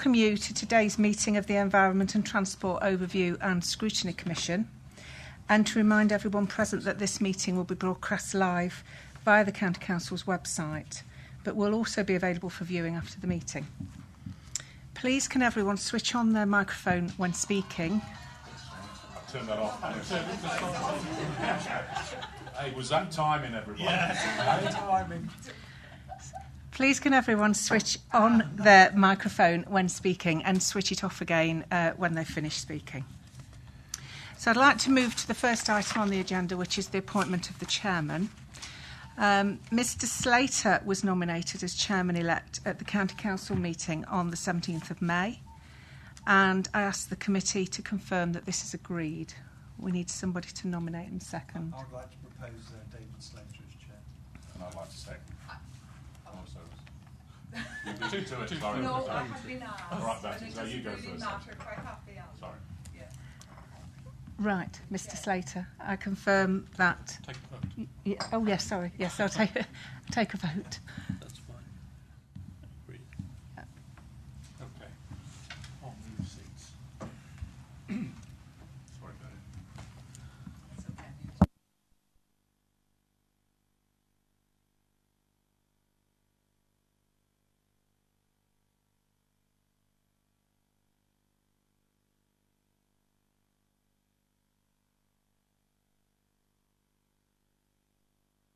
welcome you to today's meeting of the Environment and Transport Overview and Scrutiny Commission, and to remind everyone present that this meeting will be broadcast live via the County Council's website, but will also be available for viewing after the meeting. Please can everyone switch on their microphone when speaking. Turn that off. Hey, was that timing, everyone? Yeah, timing. Please can everyone switch on their microphone when speaking and switch it off again when they've finished speaking. So I'd like to move to the first item on the agenda, which is the appointment of the chairman. Mr Slater was nominated as chairman-elect at the County Council meeting on the 17th of May, and I asked the committee to confirm that this is agreed. We need somebody to nominate and second. I would like to propose David Slater as chair. And I'd like to second. You do to it, sorry. No, I have been asked. All right, Betty, so you go really first. matter, quite happy. Sorry. Yeah. Right, Mr Slater, I confirm that... Take a vote. Oh, yes, sorry. Yes, I'll take a vote. That's fine. Agreed. Okay. I'll move seats. Sorry, Betty. It's okay.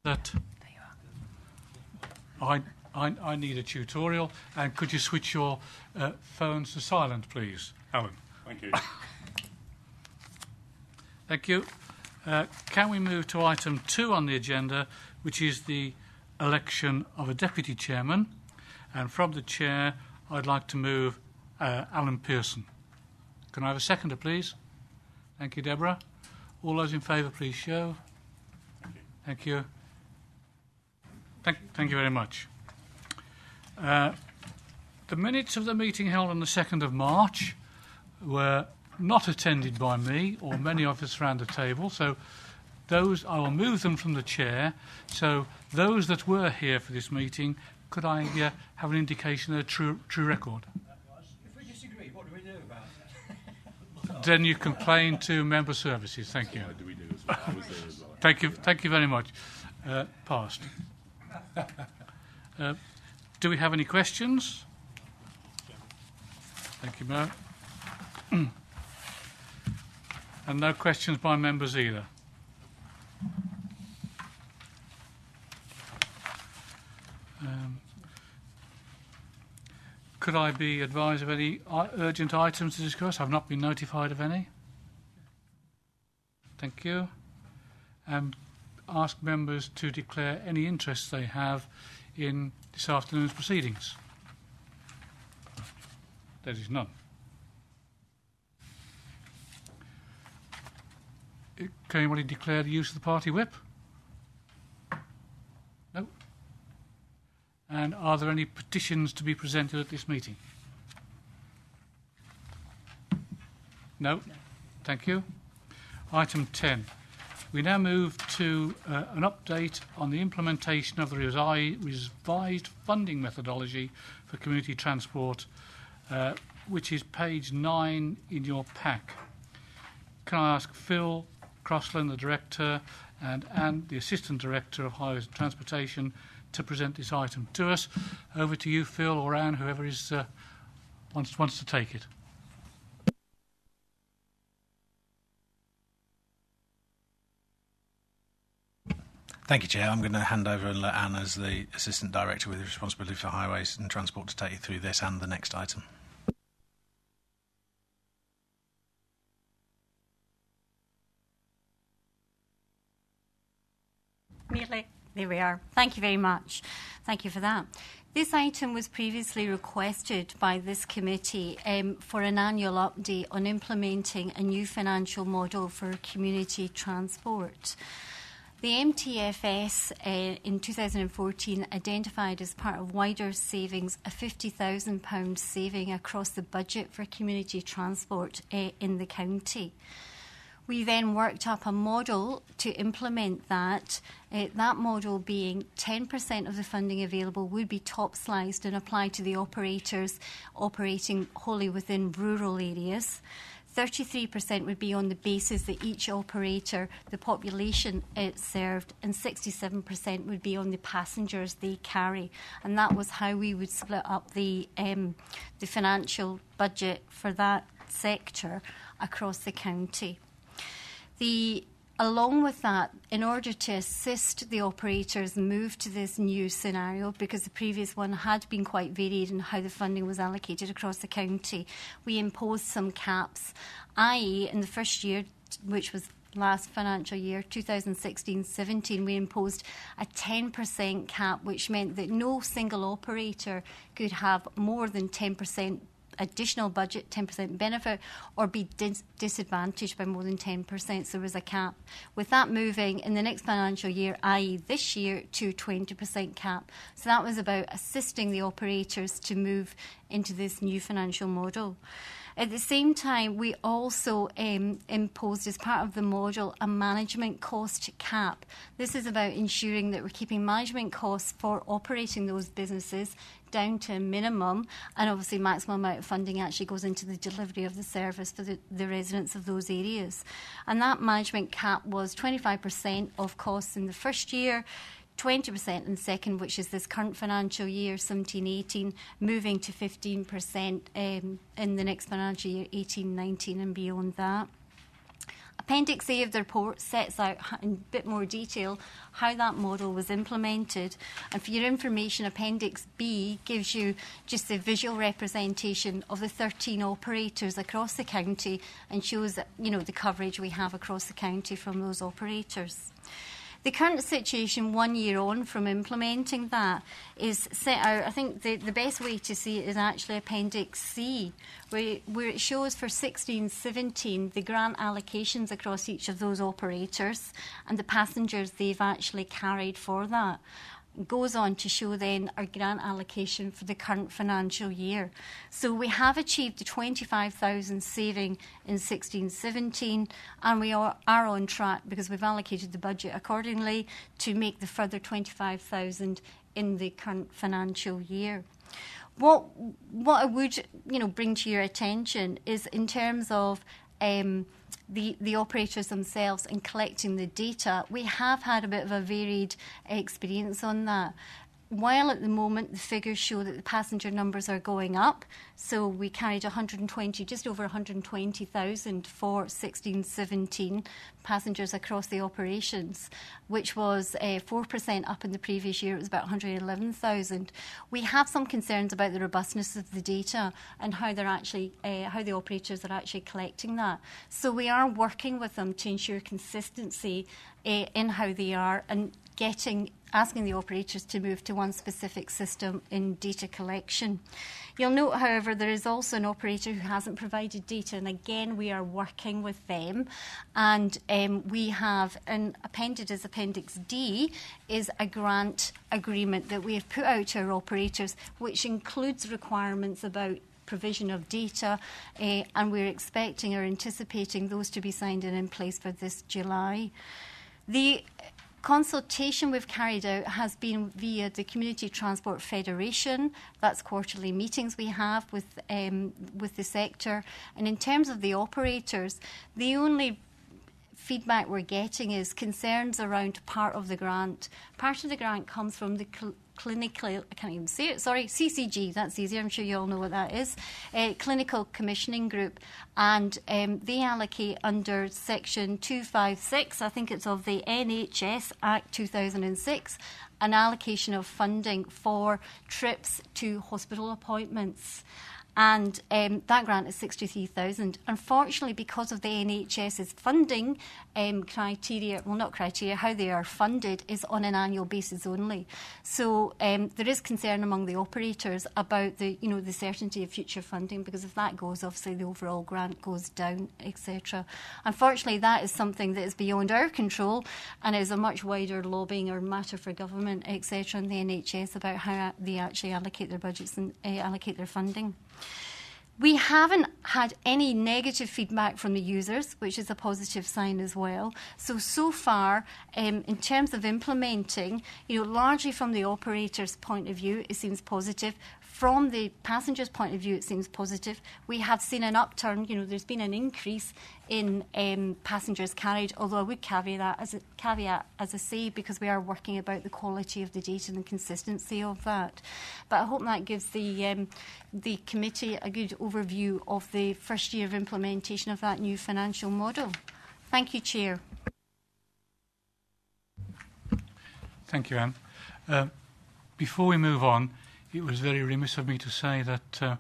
That I need a tutorial, and could you switch your phones to silent, please, Alan? Thank you. Thank you. Can we move to item 2 on the agenda, which is the election of a deputy chairman? And from the chair, I'd like to move Alan Pearson. Can I have a seconder, please? Thank you, Deborah. All those in favour, please show. Thank you. Thank you. Thank you very much. The minutes of the meeting held on the 2nd of March were not attended by me or many of us around the table, so those I will move them from the chair. So those that were here for this meeting, could I have an indication of a true record? If we disagree, what do we do about it? Then you complain to member services. Thank you. Do we do as well? I was there as well. Thank you very much. Passed. Do we have any questions? Thank you, Mo. And no questions by members either. Could I be advised of any urgent items to discuss? I've not been notified of any. Thank you. And ask members to declare any interest they have in this afternoon's proceedings. There is none. Can anybody declare the use of the party whip? No. And are there any petitions to be presented at this meeting? No. Thank you. Item 10. We now move to an update on the implementation of the revised funding methodology for community transport, which is page 9 in your pack. Can I ask Phil Crossland, the Director, and Anne, the Assistant Director of Highways and Transportation, to present this item to us? Over to you, Phil, or Anne, whoever is wants to take it. Thank you, Chair. I'm going to hand over and let Anne, as the Assistant Director with responsibility for highways and transport, to take you through this and the next item. There we are. Thank you very much. Thank you for that. This item was previously requested by this committee for an annual update on implementing a new financial model for community transport. The MTFS in 2014 identified as part of wider savings a £50,000 saving across the budget for community transport in the county. We then worked up a model to implement that. That model being 10% of the funding available would be top-sliced and applied to the operators operating wholly within rural areas. 33% would be on the basis that each operator, the population it served, and 67% would be on the passengers they carry. And that was how we would split up the financial budget for that sector across the county. Along with that, in order to assist the operators move to this new scenario, because the previous one had been quite varied in how the funding was allocated across the county, we imposed some caps, i.e. in the first year, which was last financial year, 2016-17, we imposed a 10% cap, which meant that no single operator could have more than 10% additional budget, 10% benefit, or be disadvantaged by more than 10%. So there was a cap. With that moving in the next financial year, i.e. this year, to 20% cap. So that was about assisting the operators to move into this new financial model. At the same time, we also imposed, as part of the model, a management cost cap. This is about ensuring that we're keeping management costs for operating those businesses down to a minimum, and obviously maximum amount of funding actually goes into the delivery of the service for the residents of those areas. And that management cap was 25% of costs in the first year, 20% in the second, which is this current financial year, 17-18, moving to 15% in the next financial year, 18-19, and beyond that. Appendix A of the report sets out in a bit more detail how that model was implemented. And for your information, Appendix B gives you just a visual representation of the 13 operators across the county and shows, the coverage we have across the county from those operators. The current situation 1 year on from implementing that is set out. I think the best way to see it is actually Appendix C, where it shows for 16-17 the grant allocations across each of those operators and the passengers they've actually carried for that. Goes on to show then our grant allocation for the current financial year. So we have achieved the 25,000 saving in 16-17, and we are on track, because we've allocated the budget accordingly, to make the further 25,000 in the current financial year. What I would bring to your attention is in terms of the operators themselves and collecting the data, we have had a bit of a varied experience on that. While at the moment the figures show that the passenger numbers are going up, so we carried just over 120,000 for 16-17 passengers across the operations, which was 4% up in the previous year. It was about 111,000. We have some concerns about the robustness of the data and how the operators are actually collecting that. So we are working with them to ensure consistency in how they are, and asking the operators to move to one specific system in data collection. You'll note, however, there is also an operator who hasn't provided data, and again we are working with them, and we have appended as Appendix D is a grant agreement that we have put out to our operators, which includes requirements about provision of data, and we're expecting or anticipating those to be signed and in place for this July. The consultation we've carried out has been via the Community Transport Federation. That's quarterly meetings we have with the sector. And in terms of the operators, the only feedback we're getting is concerns around part of the grant. Part of the grant comes from the clinical, I can't even say it, sorry, CCG, that's easier, I'm sure you all know what that is, Clinical Commissioning Group, and they allocate under Section 256, I think it's of the NHS Act 2006, an allocation of funding for trips to hospital appointments. And that grant is 63,000. Unfortunately, because of the NHS's funding criteria, well, not criteria, how they are funded is on an annual basis only. So there is concern among the operators about the certainty of future funding, because if that goes, obviously the overall grant goes down, etc. Unfortunately, that is something that is beyond our control and is a much wider lobbying or matter for government, etc., and the NHS about how they actually allocate their budgets and allocate their funding. We haven't had any negative feedback from the users, which is a positive sign as well. So far, in terms of implementing, largely from the operator's point of view, it seems positive. From the passenger's point of view, it seems positive. We have seen an upturn. There's been an increase in passengers carried, although I would caveat as I say, because we are working about the quality of the data and the consistency of that. But I hope that gives the committee a good overview of the first year of implementation of that new financial model. Thank you, Chair. Thank you, Anne. Before we move on, it was very remiss of me to say that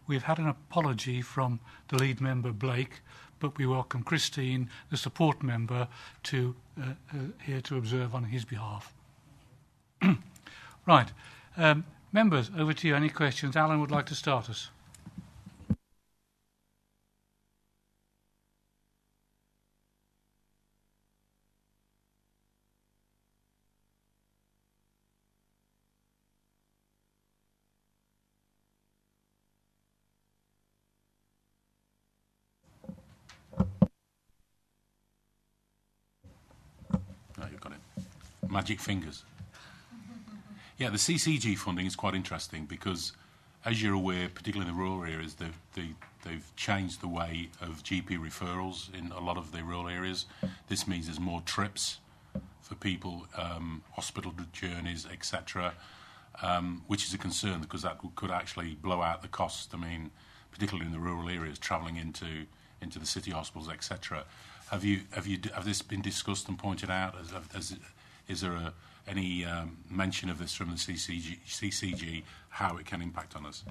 we've had an apology from the lead member, Blake, but we welcome Christine, the support member, here to observe on his behalf. Right. Members, over to you. Any questions? Alan would like to start us. Magic fingers. Yeah, the CCG funding is quite interesting because, as you're aware, particularly in the rural areas, they've changed the way of GP referrals in a lot of the rural areas. This means there's more trips for people, hospital journeys, etc., which is a concern because that could actually blow out the cost. I mean, particularly in the rural areas, travelling into the city hospitals, etc. Have this been discussed and pointed out? Is there any mention of this from the CCG, how it can impact on us?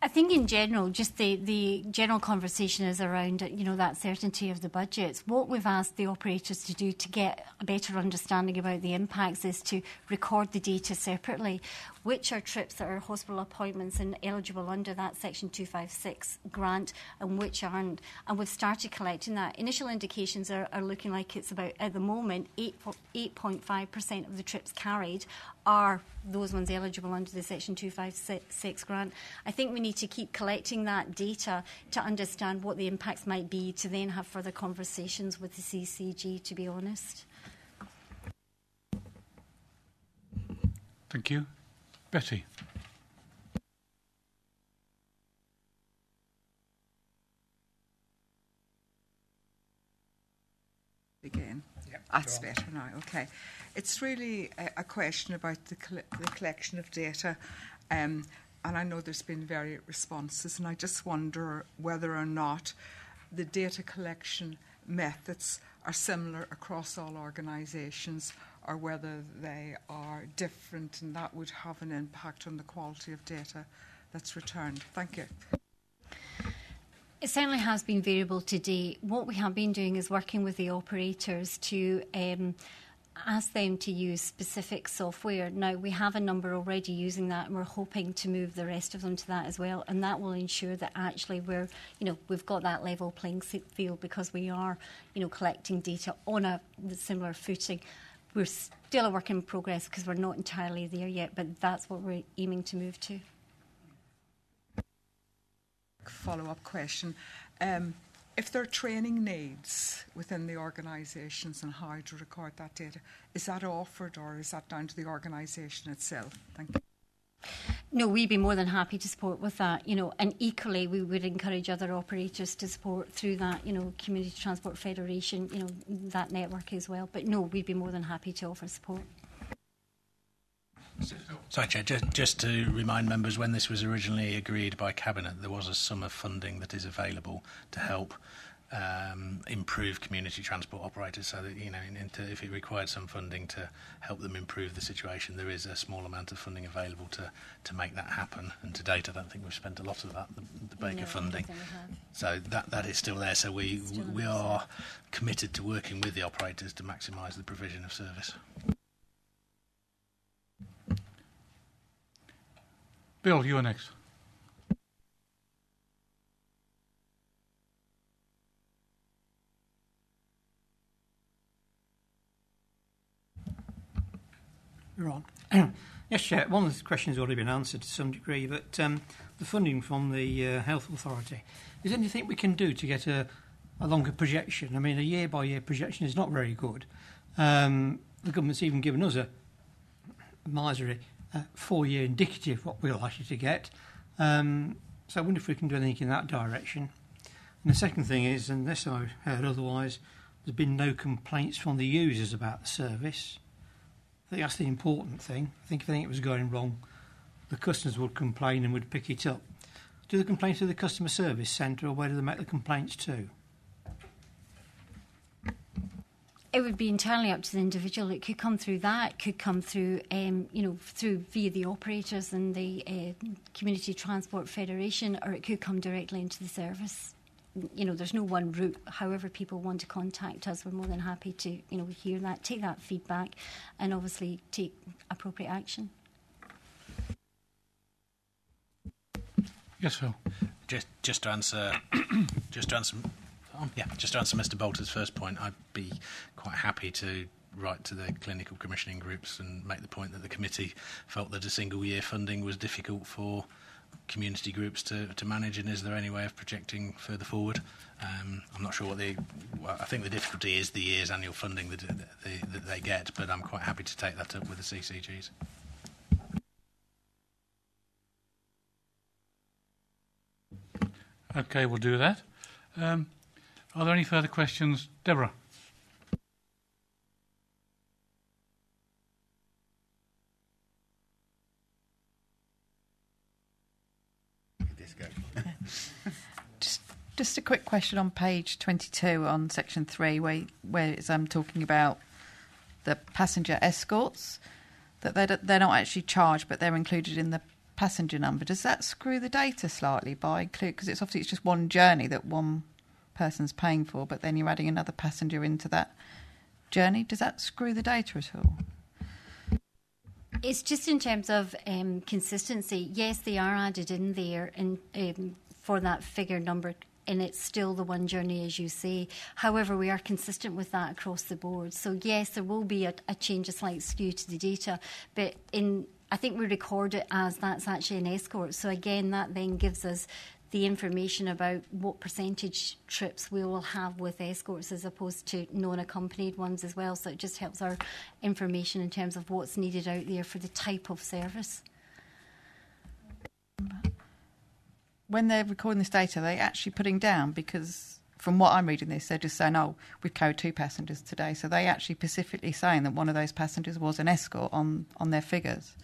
I think in general, just the general conversation is around, that certainty of the budgets. What we've asked the operators to do to get a better understanding about the impacts is to record the data separately, which are trips that are hospital appointments and eligible under that Section 256 grant and which aren't. And we've started collecting that. Initial indications are looking like it's about, at the moment, 8.5% of the trips carried are those ones eligible under the Section 256 grant. I think we need to keep collecting that data to understand what the impacts might be, to then have further conversations with the CCG, to be honest. Thank you. Betty. Again. Yep, that's better now. Okay. It's really a question about the collection of data. And I know there's been various responses, and I just wonder whether or not the data collection methods are similar across all organisations or whether they are different, and that would have an impact on the quality of data that's returned. Thank you. It certainly has been variable today. What we have been doing is working with the operators to ask them to use specific software. Now, we have a number already using that, and we're hoping to move the rest of them to that as well, and that will ensure that actually we've got that level playing field, because we are, collecting data on a similar footing. We're still a work in progress because we're not entirely there yet, but that's what we're aiming to move to. Follow-up question. If there are training needs within the organisations on how to record that data, is that offered or is that down to the organisation itself? Thank you. No, we'd be more than happy to support with that, and equally we would encourage other operators to support through that, Community Transport Federation, that network as well. But no, we'd be more than happy to offer support. Sorry, Chair, just to remind members, when this was originally agreed by Cabinet, there was a sum of funding that is available to help improve community transport operators, so that, if it required some funding to help them improve the situation, there is a small amount of funding available to make that happen. And to date, I don't think we've spent a lot of that, the Baker funding. So that is still there. So we are committed to working with the operators to maximise the provision of service. Bill, you're next. You're on. Yes, Chair. One of the questions has already been answered to some degree, but the funding from the Health Authority. Is there anything we can do to get a longer projection? I mean, a year-by-year projection is not very good. The government's even given us a miserly 4-year indicative what we're likely to get. So I wonder if we can do anything in that direction. And the second thing is, unless I've heard otherwise, there's been no complaints from the users about the service. I think that's the important thing. I think if anything was going wrong, the customers would complain and would pick it up. Do they complain to the customer service centre, or where do they make the complaints to? It would be entirely up to the individual. It could come through that, it could come through, through via the operators and the Community Transport Federation, or it could come directly into the service. There's no one route. However people want to contact us, we're more than happy to, hear that, take that feedback, and obviously take appropriate action. Yes, Phil. Just to answer Mr. Bolter's first point, I'd be quite happy to write to the clinical commissioning groups and make the point that the committee felt that a single year funding was difficult for community groups to manage, and is there any way of projecting further forward? I'm not sure I think the difficulty is the year's annual funding that they get, but I'm quite happy to take that up with the CCGs. Okay, we'll do that. Are there any further questions? Deborah? Just a quick question on page 22 on section 3 where it's talking about the passenger escorts, that they're not actually charged but they're included in the passenger number. Does that screw the data slightly by include, because it's just one journey that one person's paying for, but then you're adding another passenger into that journey? Does that screw the data at all? It's just in terms of consistency. Yes, they are added in there and for that figure number, and it's still the one journey, as you say. However, we are consistent with that across the board. So yes, there will be a change, a slight skew to the data, but I think we record it as that's actually an escort. So again, that then gives us the information about what percentage trips we will have with escorts as opposed to non-accompanied ones as well. So it just helps our information in terms of what's needed out there for the type of service. When they're recording this data, are they actually putting down, because from what I'm reading this, they're just saying, oh, we've carried 2 passengers today. So they actually specifically saying that one of those passengers was an escort on their figures.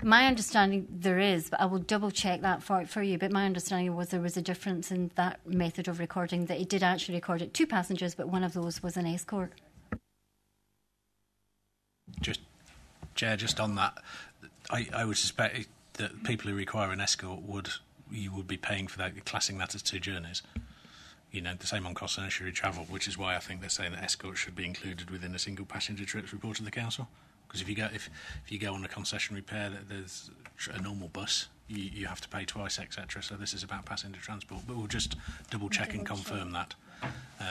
My understanding there is, but I will double check that for you, but my understanding was there was a difference in that method of recording, that it did actually record it 2 passengers, but one of those was an escort. Just on that, I would suspect that people who require an escort would be paying for that, classing that as 2 journeys. The same on cost and insured travel, which is why I think they're saying that escorts should be included within a single passenger trips report to the council. Because if you go on a concession repair, there's a normal bus, you have to pay twice, etc. So this is about passenger transport. But we'll just double check and confirm that.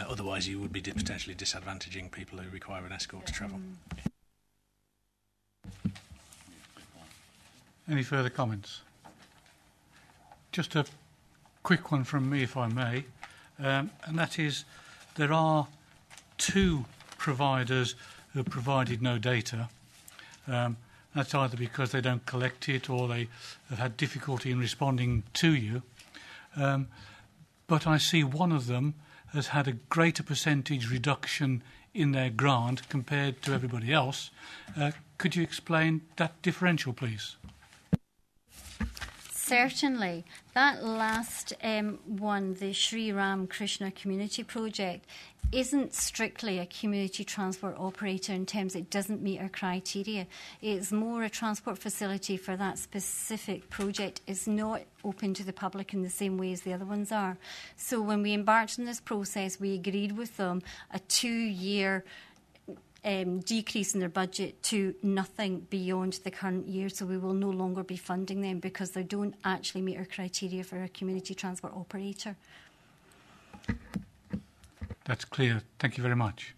Otherwise, you would be potentially disadvantaging people who require an escort to travel. Any further comments? Just a quick one from me, if I may, and that is there are 2 providers who have provided no data. That's either because they don't collect it or they have had difficulty in responding to you. But I see one of them has had a greater percentage reduction in their grant compared to everybody else. Could you explain that differential, please? Certainly. That last one, the Sri Ram Krishna Community Project, isn't strictly a community transport operator in terms it doesn't meet our criteria. It's more a transport facility for that specific project. It's not open to the public in the same way as the other ones are. So when we embarked on this process, we agreed with them a 2-year decrease in their budget to nothing beyond the current year, so we will no longer be funding them because they don't actually meet our criteria for a community transport operator. That's clear. Thank you very much.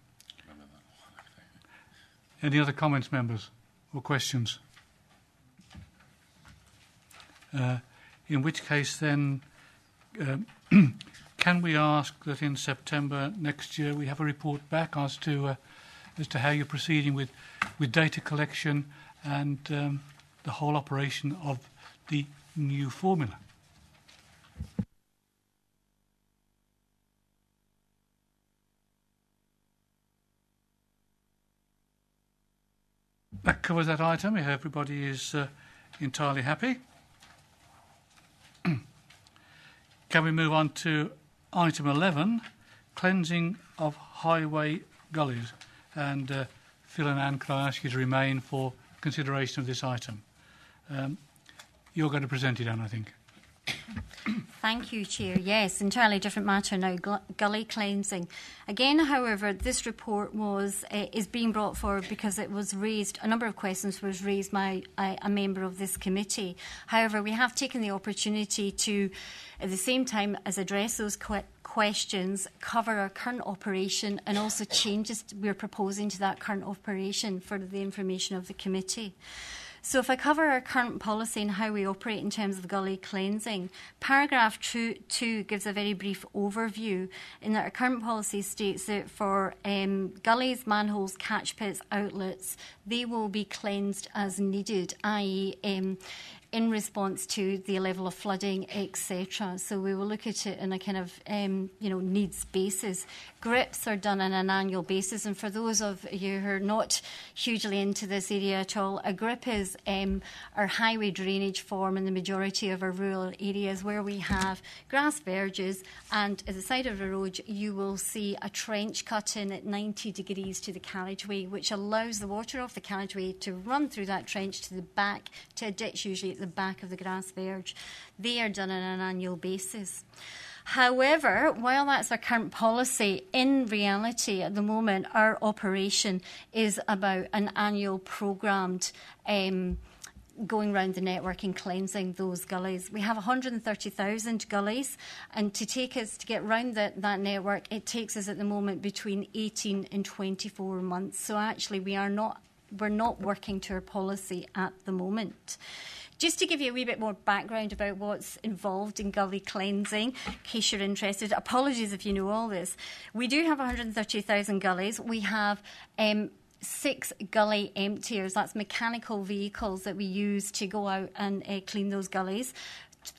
Any other comments, members, or questions? In which case then, can we ask that in September next year we have a report back as to how you're proceeding with data collection and the whole operation of the new formula? That covers that item. If everybody is entirely happy. Can we move on to item 11, cleansing of highway gullies? And Phil and Anne, can I ask you to remain for consideration of this item? You're going to present it, Anne, I think. Thank you, Chair. Yes, entirely different matter now, gully cleansing. Again, however, this report is being brought forward because it was raised, a number of questions was raised by a member of this committee. However, we have taken the opportunity to, at the same time as address those questions, cover our current operation and also changes we're proposing to that current operation for the information of the committee. So if I cover our current policy and how we operate in terms of gully cleansing, paragraph 2 gives a very brief overview in that our current policy states that for gullies, manholes, catch pits, outlets, they will be cleansed as needed, i.e. in response to the level of flooding, etc. So we will look at it in a kind of needs basis. Grips are done on an annual basis, and for those of you who are not hugely into this area at all, a grip is our highway drainage form in the majority of our rural areas where we have grass verges, and at the side of the road you will see a trench cut in at 90 degrees to the carriageway, which allows the water off the carriageway to run through that trench to the back, to a ditch usually at the back of the grass verge. They are done on an annual basis. However, while that's our current policy, in reality at the moment our operation is about an annual programmed going round the network and cleansing those gullies. We have 130,000 gullies, and to get round that network, it takes us at the moment between 18 and 24 months. So actually we're not working to our policy at the moment. Just to give you a wee bit more background about what's involved in gully cleansing, in case you're interested, apologies if you know all this. We do have 130,000 gullies. We have 6 gully emptiers. That's mechanical vehicles that we use to go out and clean those gullies.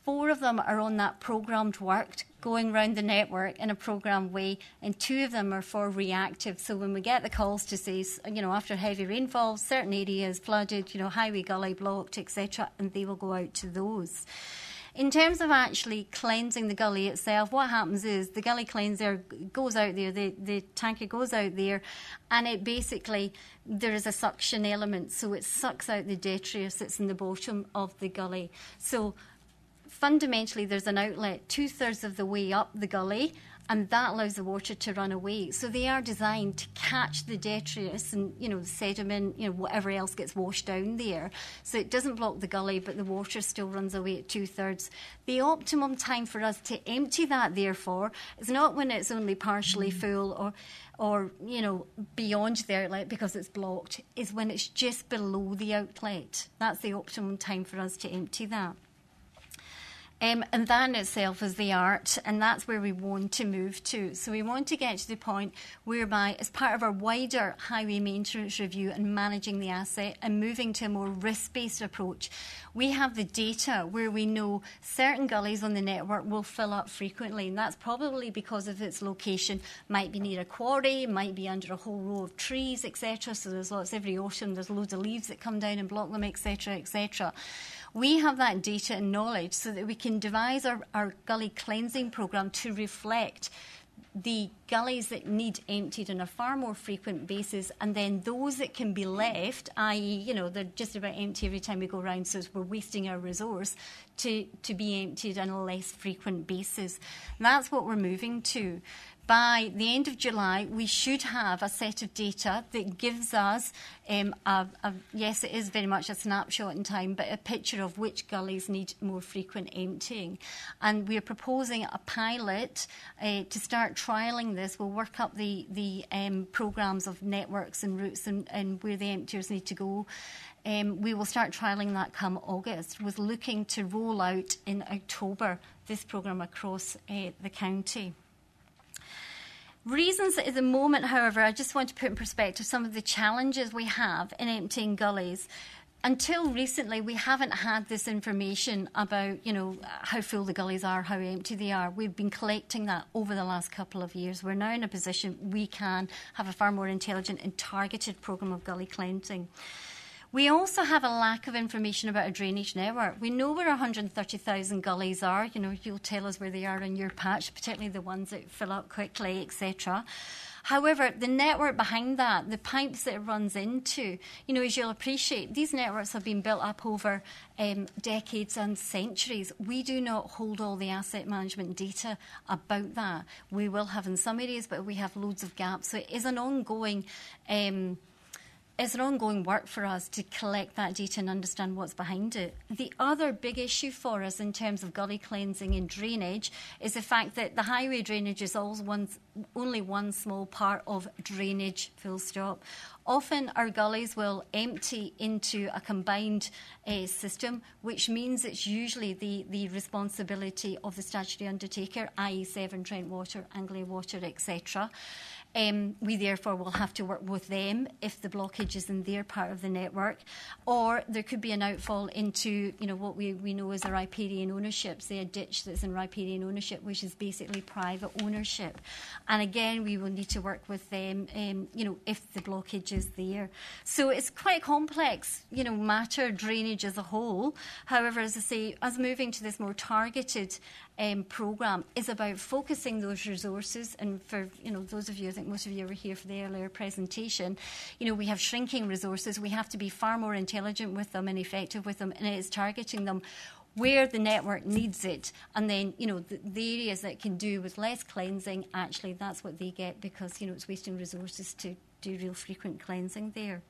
4 of them are on that programmed work, going round the network in a programmed way, and 2 of them are for reactive. So when we get the calls to say, after heavy rainfall, certain areas flooded, highway gully blocked, etc., and they will go out to those. In terms of actually cleansing the gully itself, what happens is the gully cleanser goes out there, the tanker goes out there, and it basically, there is a suction element, so it sucks out the detritus that's in the bottom of the gully. So fundamentally, there's an outlet 2/3 of the way up the gully, and that allows the water to run away. So they are designed to catch the detritus and, sediment, whatever else gets washed down there. So it doesn't block the gully, but the water still runs away at 2/3. The optimum time for us to empty that, therefore, is not when it's only partially full or beyond the outlet because it's blocked, is when it's just below the outlet. That's the optimum time for us to empty that. And that in itself is the art, and that's where we want to move to. So we want to get to the point whereby, as part of our wider highway maintenance review and managing the asset and moving to a more risk-based approach, we have the data where we know certain gullies on the network will fill up frequently, and that's probably because of its location. Might be near a quarry, might be under a whole row of trees, etc. So there's lots, every autumn there's loads of leaves that come down and block them, etc., etc. We have that data and knowledge so that we can devise our gully cleansing programme to reflect the gullies that need emptied on a far more frequent basis, and then those that can be left, i.e., they're just about empty every time we go round, so we're wasting our resource, to be emptied on a less frequent basis. And that's what we're moving to. By the end of July, we should have a set of data that gives us, yes, it is very much a snapshot in time, but a picture of which gullies need more frequent emptying. And we are proposing a pilot to start trialling this. We'll work up the programmes of networks and routes and where the emptiers need to go. We will start trialling that come August, with looking to roll out in October this programme across the county. Reasons at the moment, however, I just want to put in perspective some of the challenges we have in emptying gullies. Until recently, we haven't had this information about, how full the gullies are, how empty they are. We've been collecting that over the last couple of years. We're now in a position we can have a far more intelligent and targeted programme of gully cleansing. We also have a lack of information about a drainage network. We know where 130,000 gullies are. You'll tell us where they are in your patch, particularly the ones that fill up quickly, etc. However, the network behind that, the pipes that it runs into, as you'll appreciate, these networks have been built up over decades and centuries. We do not hold all the asset management data about that. We will have in some areas, but we have loads of gaps. So it is an ongoing work for us to collect that data and understand what's behind it. The other big issue for us in terms of gully cleansing and drainage is the fact that the highway drainage is only one small part of drainage, full stop. Often our gullies will empty into a combined system, which means it's usually the responsibility of the statutory undertaker, i.e. Severn Trent Water, Anglia Water, etc. We therefore will have to work with them if the blockage is in their part of the network, or there could be an outfall into what we know as a riparian ownership, say a ditch that's in riparian ownership, which is basically private ownership. And again, we will need to work with them, if the blockage is there. So it's quite a complex, matter, drainage as a whole. However, as I say, us moving to this more targeted programme is about focusing those resources. And for those of you, I think most of you were here for the earlier presentation, we have shrinking resources. We have to be far more intelligent with them and effective with them, and it is targeting them where the network needs it. And then, the areas that can do with less cleansing, actually that's what they get, because, it's wasting resources to do real frequent cleansing there.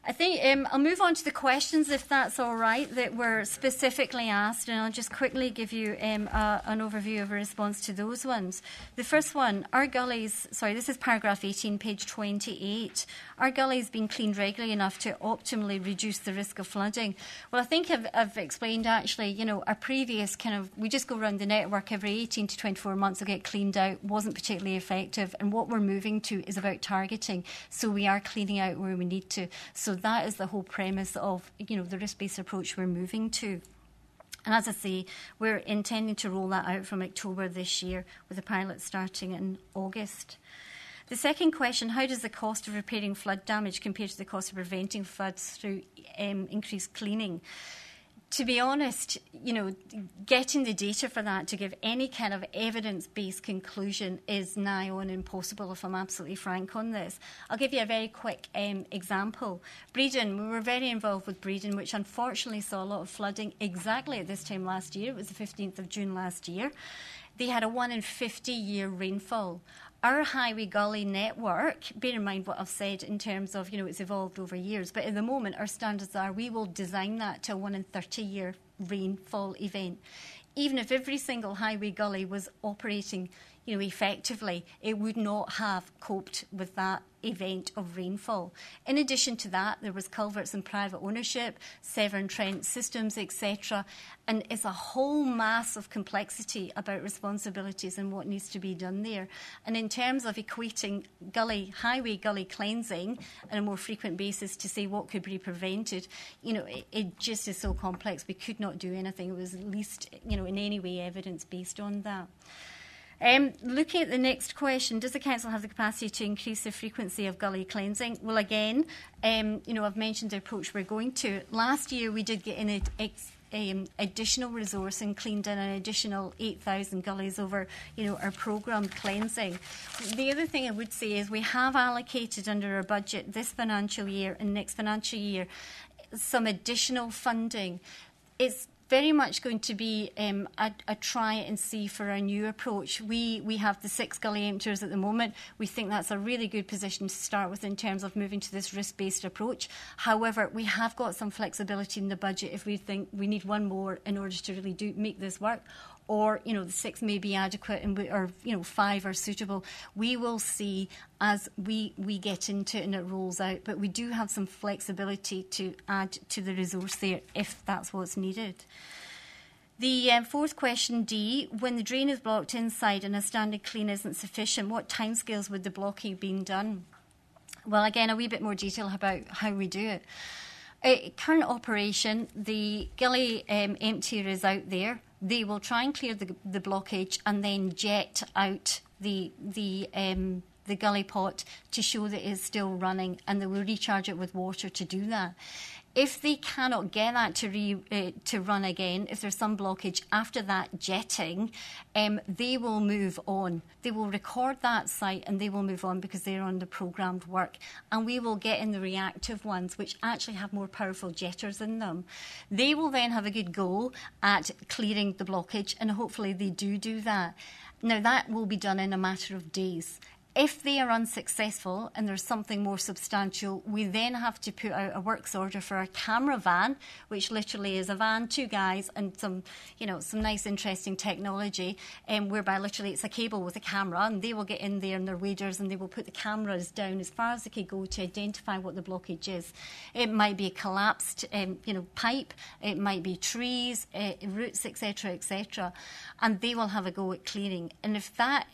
I think I'll move on to the questions, if that's all right, that were specifically asked, and I'll just quickly give you an overview of a response to those ones. The first one, this is paragraph 18, page 28. Are gullies being cleaned regularly enough to optimally reduce the risk of flooding? Well, I think I've explained, actually, our previous we just go around the network every 18 to 24 months to get cleaned out, wasn't particularly effective, and what we're moving to is about targeting. So we are cleaning out where we need to. So that is the whole premise of, the risk-based approach we're moving to. And as I say, we're intending to roll that out from October this year, with the pilot starting in August. The second question, how does the cost of repairing flood damage compare to the cost of preventing floods through increased cleaning? To be honest, getting the data for that to give any kind of evidence-based conclusion is nigh on impossible, if I'm absolutely frank on this. I'll give you a very quick example. Breedon, we were very involved with Breedon, which unfortunately saw a lot of flooding exactly at this time last year. It was the 15th of June last year. They had a 1 in 50-year rainfall. Our highway gully network, bear in mind what I've said in terms of, it's evolved over years, but at the moment our standards are we will design that to a 1 in 30-year rainfall event. Even if every single highway gully was operating, effectively, it would not have coped with that event of rainfall. In addition to that, there was culverts in private ownership, Severn Trent systems, etc. And it's a whole mass of complexity about responsibilities and what needs to be done there. And in terms of equating highway gully cleansing on a more frequent basis to say what could be prevented, it just is so complex. We could not do anything. It was at least, in any way evidence-based on that. Looking at the next question, does the Council have the capacity to increase the frequency of gully cleansing? Well, again, I've mentioned the approach we're going to. Last year, we did get in additional resource and cleaned in an additional 8,000 gullies over, our programme cleansing. The other thing I would say is we have allocated under our budget this financial year and next financial year some additional funding. It's very much going to be a try and see for a new approach. We have the 6 gully emptiers at the moment. We think that's a really good position to start with in terms of moving to this risk-based approach. However, we have got some flexibility in the budget if we think we need one more in order to really make this work. Or, the 6 may be adequate or 5 are suitable. We will see as we get into it and it rolls out. But we do have some flexibility to add to the resource there if that's what's needed. The fourth question, D, when the drain is blocked inside and a standing clean isn't sufficient, what timescales would the blocking being done? Well, again, a wee bit more detail about how we do it. Current operation, the gully emptier is out there. They will try and clear the blockage and then jet out the gully pot to show that it's still running, and they will recharge it with water to do that. If they cannot get that to run again, if there's some blockage after that jetting, they will move on. They will record that site and they will move on because they're on the programmed work. And we will get in the reactive ones, which actually have more powerful jetters in them. They will then have a good go at clearing the blockage, and hopefully they do that. Now, that will be done in a matter of days. If they are unsuccessful and there's something more substantial, we then have to put out a works order for a camera van, which literally is a van, 2 guys, and some nice, interesting technology, whereby literally it's a cable with a camera, and they will get in there in their waders and they will put the cameras down as far as they can go to identify what the blockage is. It might be a collapsed, pipe. It might be trees, roots, etc., and they will have a go at clearing. And if that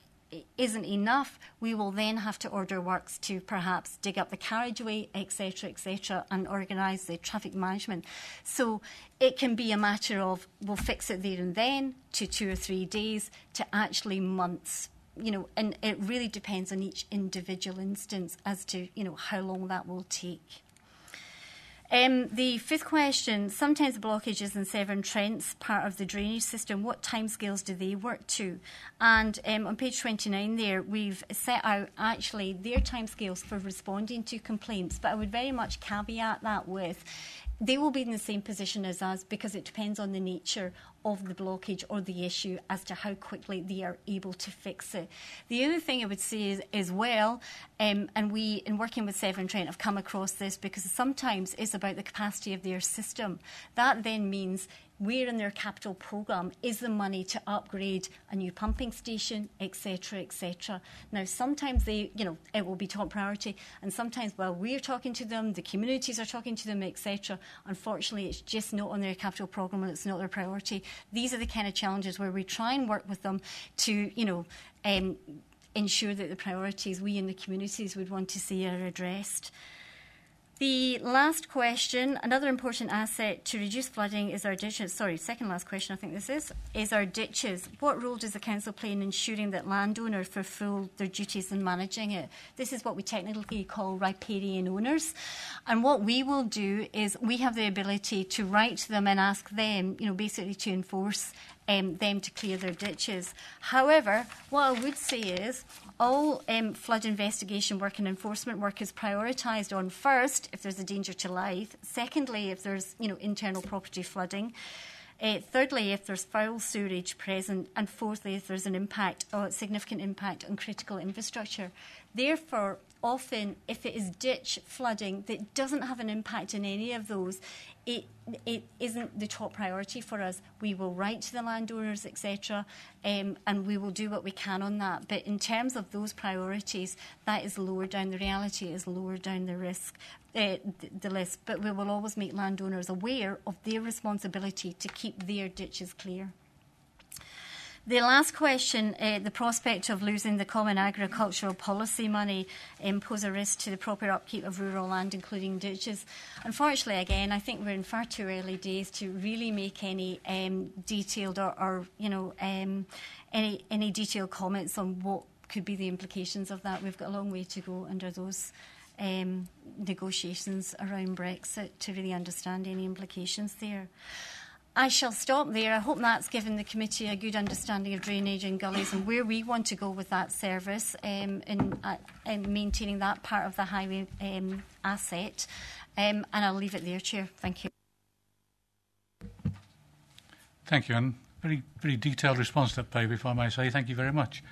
isn't enough, we will then have to order works to perhaps dig up the carriageway, etc., and organise the traffic management. So it can be a matter of we'll fix it there and then, to 2 or 3 days, to actually months. And it really depends on each individual instance as to how long that will take. The fifth question, sometimes the blockages in Severn Trent's part of the drainage system, what timescales do they work to? And on page 29 there, we've set out actually their timescales for responding to complaints, but I would very much caveat that with they will be in the same position as us because it depends on the nature of the blockage or the issue as to how quickly they are able to fix it. The other thing I would say is, as well, and we, in working with Severn Trent, have come across this because sometimes it's about the capacity of their system. That then means where in their capital programme is the money to upgrade a new pumping station, etc. Now, sometimes it will be top priority, and sometimes while we're talking to them, the communities are talking to them, etc. Unfortunately, it's just not on their capital programme and it's not their priority. These are the kind of challenges where we try and work with them to, ensure that the priorities we in the communities would want to see are addressed. The last question, another important asset to reduce flooding is our ditches. Sorry, second last question I think this is our ditches. What role does the council play in ensuring that landowners fulfil their duties in managing it? This is what we technically call riparian owners. And what we will do is we have the ability to write to them and ask them, basically to enforce them to clear their ditches. However, what I would say is all flood investigation work and enforcement work is prioritised on first if there's a danger to life, secondly if there's internal property flooding, thirdly if there's foul sewerage present, and fourthly if there's an impact or significant impact on critical infrastructure. Therefore, often if it is ditch flooding that doesn't have an impact on any of those, it isn't the top priority for us. We will write to the landowners, etc., and we will do what we can on that. But in terms of those priorities, that is lower down. The reality is lower down the risk, the list. But we will always make landowners aware of their responsibility to keep their ditches clear. The last question, the prospect of losing the common agricultural policy money pose a risk to the proper upkeep of rural land, including ditches. Unfortunately, again, I think we're in far too early days to really make any detailed or any detailed comments on what could be the implications of that. We've got a long way to go under those negotiations around Brexit to really understand any implications there. I shall stop there. I hope that's given the committee a good understanding of drainage and gullies and where we want to go with that service in maintaining that part of the highway asset. And I'll leave it there, Chair. Thank you. Thank you, and very, very detailed response to that paper, if I may say. Thank you very much.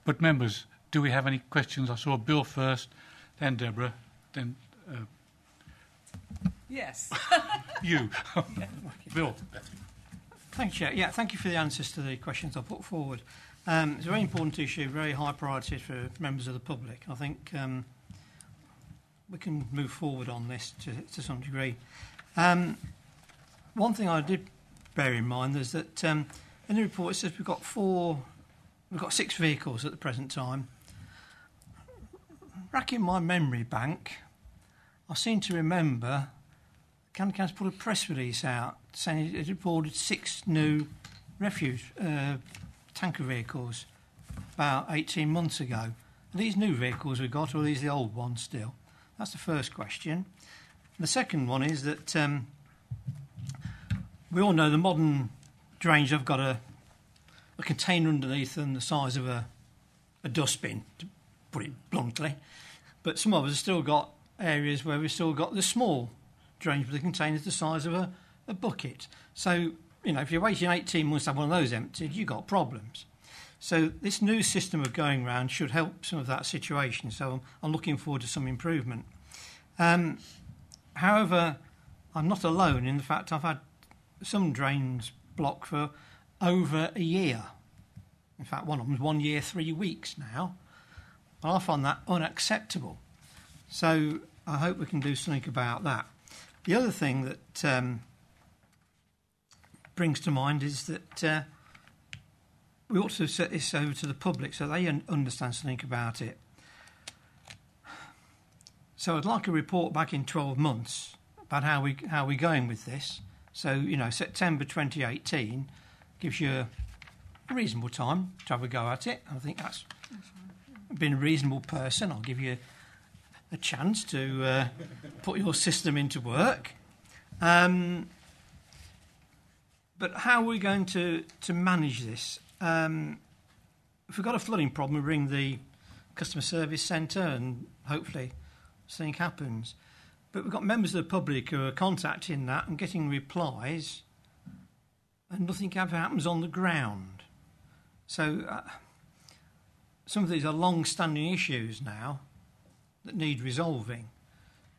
But members, do we have any questions? I saw Bill first, then Deborah, then Yes. you. Bill. Thank you, Chair. Yeah, thank you for the answers to the questions I put forward. It's a very important issue, very high priority for members of the public. I think we can move forward on this to some degree. One thing I did bear in mind is that in the report it says we've got 6 vehicles at the present time. Racking my memory bank, I seem to remember Camden Council put a press release out saying it had ordered 6 new refuse tanker vehicles about 18 months ago. Are these new vehicles we've got, or are these the old ones still? That's the first question. The second one is that we all know the modern drains have got a container underneath them the size of a dustbin, to put it bluntly. But some of us have still got areas where we've still got the small drains with the containers the size of a bucket. So, you know, if you're waiting 18 months to have one of those emptied, you've got problems. So this new system of going round should help some of that situation. So I'm looking forward to some improvement. However, I'm not alone in the fact I've had some drains blocked for over a year. In fact, one of them is 1 year, 3 weeks now. I find that unacceptable. So I hope we can do something about that. The other thing that brings to mind is that we ought to set this over to the public so they understand something about it. So I'd like a report back in 12 months about how we're going with this. So, you know, September 2018 gives you a reasonable time to have a go at it. I think that's been a reasonable person. I'll give you a chance to put your system into work. But how are we going to manage this? If we've got a flooding problem, we ring the customer service centre and hopefully something happens. But we've got members of the public who are contacting that and getting replies and nothing ever happens on the ground. So some of these are long-standing issues now that need resolving.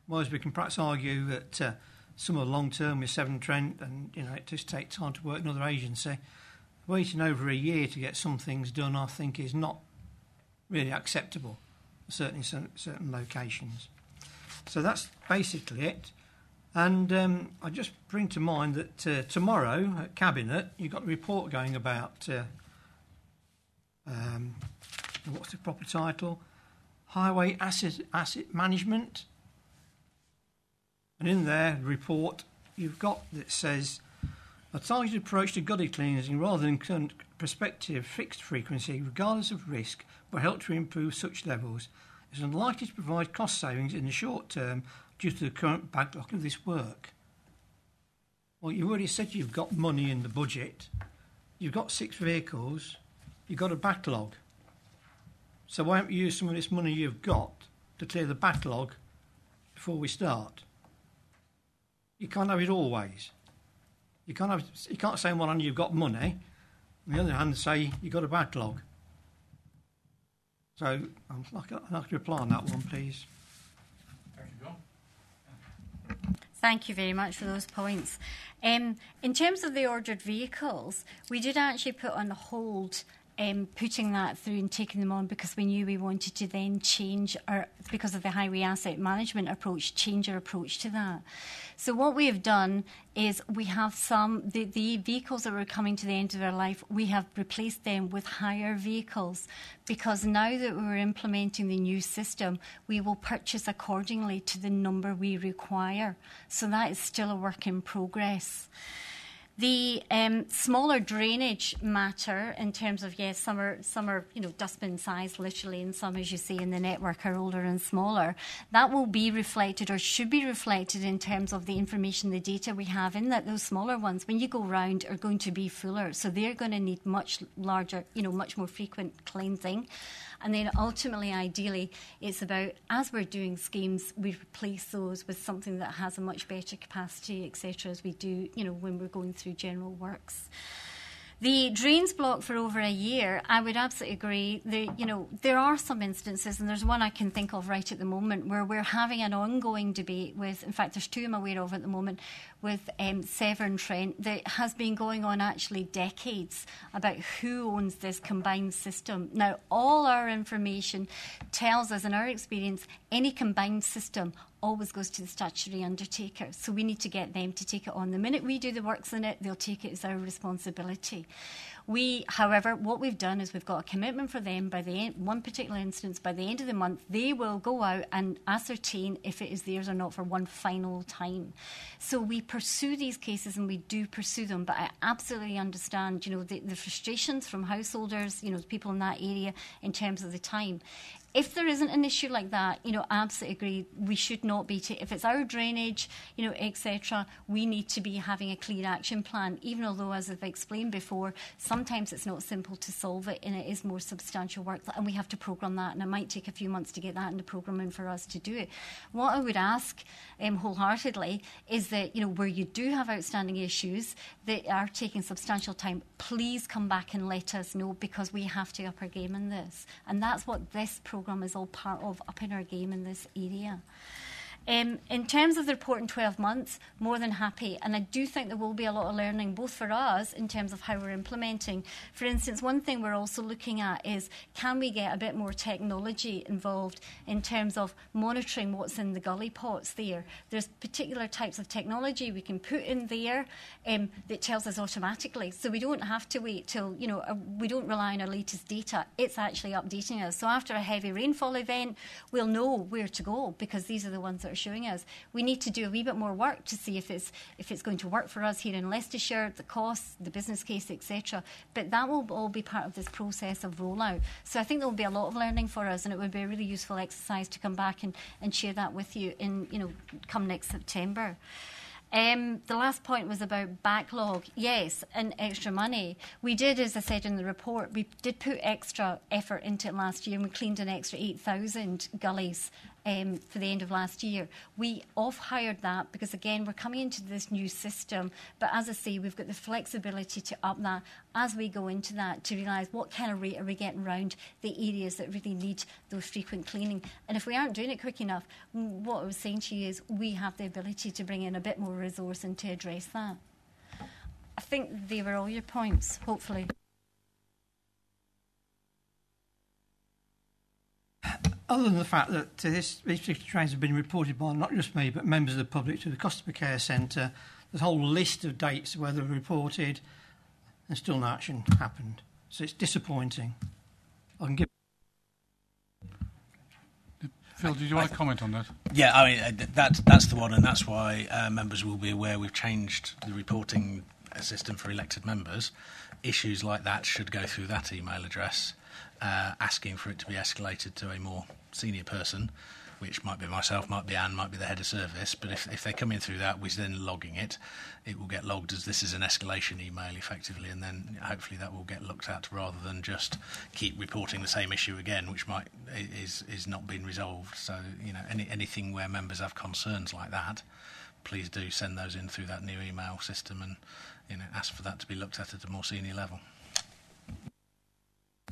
Whereas we can perhaps argue that some are long-term with Severn Trent and, you know, it just takes time to work another agency. Waiting over a year to get some things done, I think, is not really acceptable, certainly in certain locations. So that's basically it. And I just bring to mind that tomorrow at Cabinet, you've got a report going about, what's the proper title? Highway Asset Management. And in their report, you've got that says, a targeted approach to gully cleansing rather than current prospective fixed frequency, regardless of risk, will help to improve such levels. It's unlikely to provide cost savings in the short term due to the current backlog of this work. Well, you've already said you've got money in the budget. You've got 6 vehicles. You've got a backlog. So why don't you use some of this money you've got to clear the backlog before we start? You can't have it always. You can't say on one hand you've got money, on the other hand say you've got a backlog. So I'd like to reply on that one, please. Thank you, Bill. Thank you very much for those points. In terms of the ordered vehicles, we did actually put on hold putting that through and taking them on because we knew we wanted to then change because of the highway asset management approach, change our approach to that. So what we have done is we have the vehicles that were coming to the end of their life, we have replaced them with higher vehicles because now that we're implementing the new system, we will purchase accordingly to the number we require. So that is still a work in progress. The smaller drainage matter in terms of, yes, some are dustbin size literally, and some, as you see in the network, are older and smaller. That will be reflected or should be reflected in terms of the information, the data we have in that those smaller ones, when you go round, are going to be fuller. So they're going to need much larger, much more frequent cleansing. And then ultimately, ideally, it's about, as we're doing schemes, we replace those with something that has a much better capacity, etc., as we do, when we're going through general works. The drains blocked for over a year, I would absolutely agree. There are some instances, and there's one I can think of right at the moment, where we're having an ongoing debate with, in fact, there's two I'm aware of at the moment, with Severn-Trent that has been going on actually decades about who owns this combined system. Now, all our information tells us, in our experience, any combined system always goes to the statutory undertaker. So we need to get them to take it on. The minute we do the works in it, they'll take it as our responsibility. However, what we've done is we've got a commitment for them by the end, one particular instance, by the end of the month, they will go out and ascertain if it is theirs or not for one final time. So we pursue these cases, and we do pursue them, but I absolutely understand, the frustrations from householders, people in that area in terms of the time. If there isn't an issue like that, I absolutely agree. We should not be, if it's our drainage, etc., we need to be having a clear action plan, even although, as I've explained before, sometimes it's not simple to solve it and it is more substantial work, and we have to programme that, and it might take a few months to get that into programming for us to do it. What I would ask wholeheartedly is that, where you do have outstanding issues that are taking substantial time, please come back and let us know, because we have to up our game in this. And that's what this programme is all part of, upping our game in this area. In terms of the report in 12 months, more than happy. And I do think there will be a lot of learning, both for us in terms of how we're implementing. For instance, one thing we're also looking at is, can we get a bit more technology involved in terms of monitoring what's in the gully pots there? There's particular types of technology we can put in there that tells us automatically. So we don't have to wait till, we don't rely on our latest data. It's actually updating us. So after a heavy rainfall event, we'll know where to go, because these are the ones that are showing us. We need to do a wee bit more work to see if it's going to work for us here in Leicestershire, the costs, the business case, etc. But that will all be part of this process of rollout. So I think there will be a lot of learning for us, and it would be a really useful exercise to come back and share that with you come next September. The last point was about backlog. Yes, and extra money. We did, as I said in the report, we did put extra effort into it last year, and we cleaned an extra 8,000 gullies for the end of last year. We off-hired that because, again, we're coming into this new system. But as I say, we've got the flexibility to up that as we go into that, to realise what kind of rate are we getting around the areas that really need those frequent cleaning. And if we aren't doing it quick enough, what I was saying to you is we have the ability to bring in a bit more resource and to address that. I think they were all your points, hopefully. Other than the fact that these particular trains have been reported by not just me but members of the public to the Customer Care Centre, there's a whole list of dates where they're reported and still no action happened. So it's disappointing. I can give. Phil, did you want to comment on that? Yeah, I mean, that's the one, and that's why members will be aware we've changed the reporting system for elected members. Issues like that should go through that email address, asking for it to be escalated to a more senior person, which might be myself, might be Anne, might be the head of service. But if they come in through that, we're then logging it. It will get logged as this is an escalation email, effectively, and then hopefully that will get looked at rather than just keep reporting the same issue again, which is not being resolved. So, anything where members have concerns like that, please do send those in through that new email system and ask for that to be looked at a more senior level.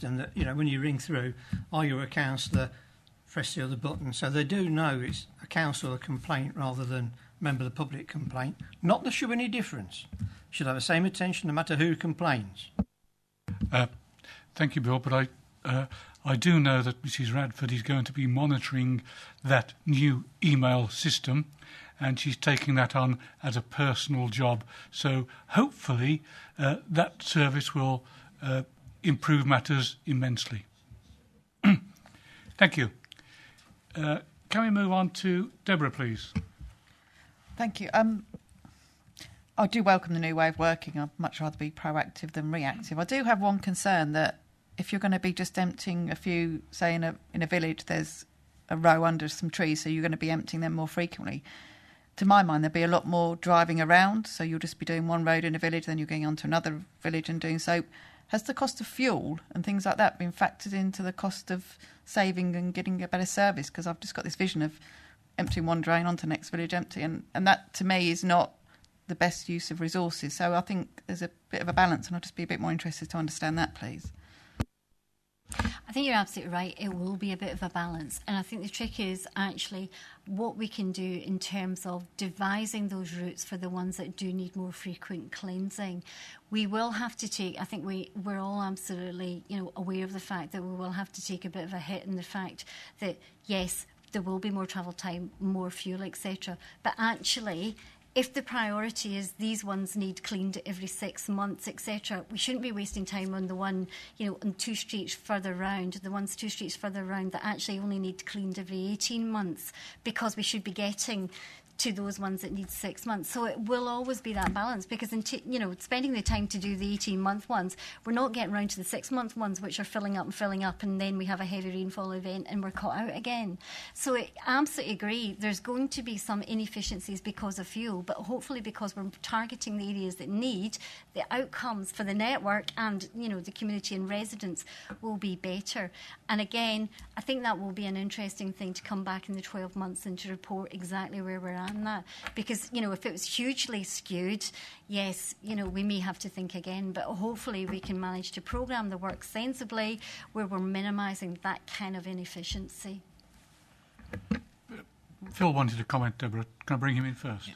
And that, when you ring through, are you a councillor? Press the other button, so they do know it's a councillor complaint rather than member of the public complaint. Not that should be any difference. Should have the same attention no matter who complains. Thank you, Bill, but I do know that Mrs Radford is going to be monitoring that new email system, and she's taking that on as a personal job. So hopefully that service will improve matters immensely. Thank you. Can we move on to Deborah, please? Thank you. I do welcome the new way of working. I'd much rather be proactive than reactive. I do have one concern, that if you're going to be just emptying a few, say in a village, there's a row under some trees, so you're going to be emptying them more frequently. To my mind, there'll be a lot more driving around, so you'll just be doing one road in a village, then you're going on to another village and doing so. Has the cost of fuel and things like that been factored into the cost of saving and getting a better service? Because I've just got this vision of emptying one drain onto the next village empty, and that to me is not the best use of resources. So I think there's a bit of a balance, and I'll just be a bit more interested to understand that, please. I think you're absolutely right. It will be a bit of a balance. And I think the trick is actually what we can do in terms of devising those routes for the ones that do need more frequent cleansing. We will have to take, I think we're all absolutely, aware of the fact that we will have to take a bit of a hit in the fact that, yes, there will be more travel time, more fuel, etc. But actually, if the priority is these ones need cleaned every 6 months, etc., we shouldn't be wasting time on the one, on 2 streets further round, the ones 2 streets further round that actually only need cleaned every 18 months, because we should be getting to those ones that need 6 months. So it will always be that balance, because spending the time to do the 18-month ones, we're not getting around to the 6-month ones, which are filling up, and then we have a heavy rainfall event and we're caught out again. So I absolutely agree. There's going to be some inefficiencies because of fuel, but hopefully because we're targeting the areas that need, the outcomes for the network and the community and residents will be better. And again, I think that will be an interesting thing to come back in the 12 months and to report exactly where we're at. That, because if it was hugely skewed, yes, we may have to think again, but hopefully we can manage to programme the work sensibly where we're minimising that kind of inefficiency. Phil wanted to comment, Deborah. Can I bring him in first? Yeah.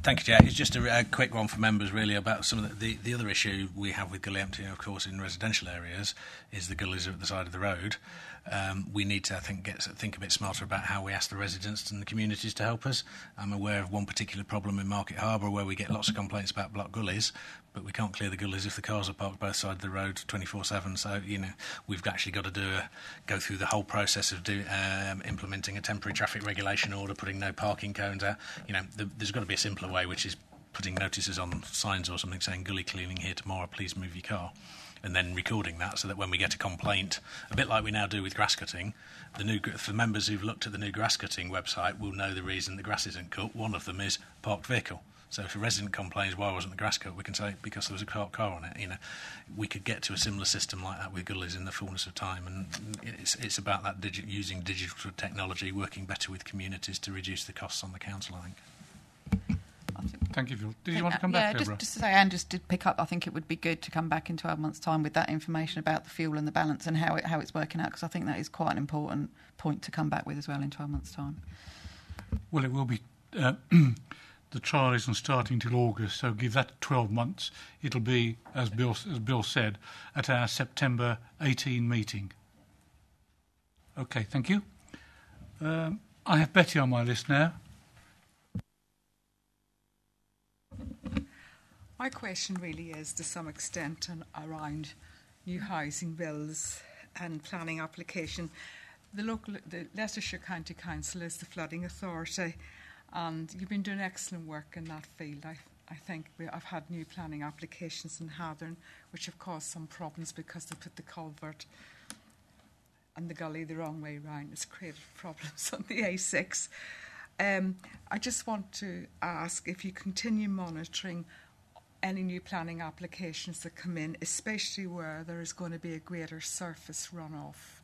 Thank you, Jack. It's just a quick one for members, really, about some of the other issue we have with gully emptying, of course, in residential areas, is the gullies are at the side of the road. We need to, I think, think a bit smarter about how we ask the residents and the communities to help us. I'm aware of one particular problem in Market Harbour where we get lots of complaints about blocked gullies, but we can't clear the gullies if the cars are parked both sides of the road 24/7. So, we've actually got to go through the whole process of implementing a temporary traffic regulation order, putting no parking cones out. There's got to be a simpler way, which is putting notices on signs or something saying gully cleaning here tomorrow, please move your car, and then recording that so that when we get a complaint, a bit like we now do with grass cutting, for members who've looked at the new grass cutting website will know the reason the grass isn't cut. One of them is parked vehicle. So if a resident complains, why wasn't the grass cut, we can say because there was a parked car on it. We could get to a similar system like that with gullies in the fullness of time, and it's about that using digital technology, working better with communities to reduce the costs on the council, I think. Thank you, Phil. Did you want to come back, Deborah? Just to say, Anne just did pick up, I think it would be good to come back in 12 months' time with that information about the fuel and the balance and how it's working out, because I think that is quite an important point to come back with as well in 12 months' time. Well, it will be. The trial isn't starting till August, so give that 12 months. It'll be, as Bill said, at our September 18 meeting. OK, thank you. I have Betty on my list now. My question really is, to some extent, around new housing bills and planning application. The Leicestershire County Council is the flooding authority, and you've been doing excellent work in that field. I think I've had new planning applications in Hathern which have caused some problems because they put the culvert and the gully the wrong way round. It's created problems on the A6. I just want to ask if you continue monitoring any new planning applications that come in, especially where there is going to be a greater surface runoff.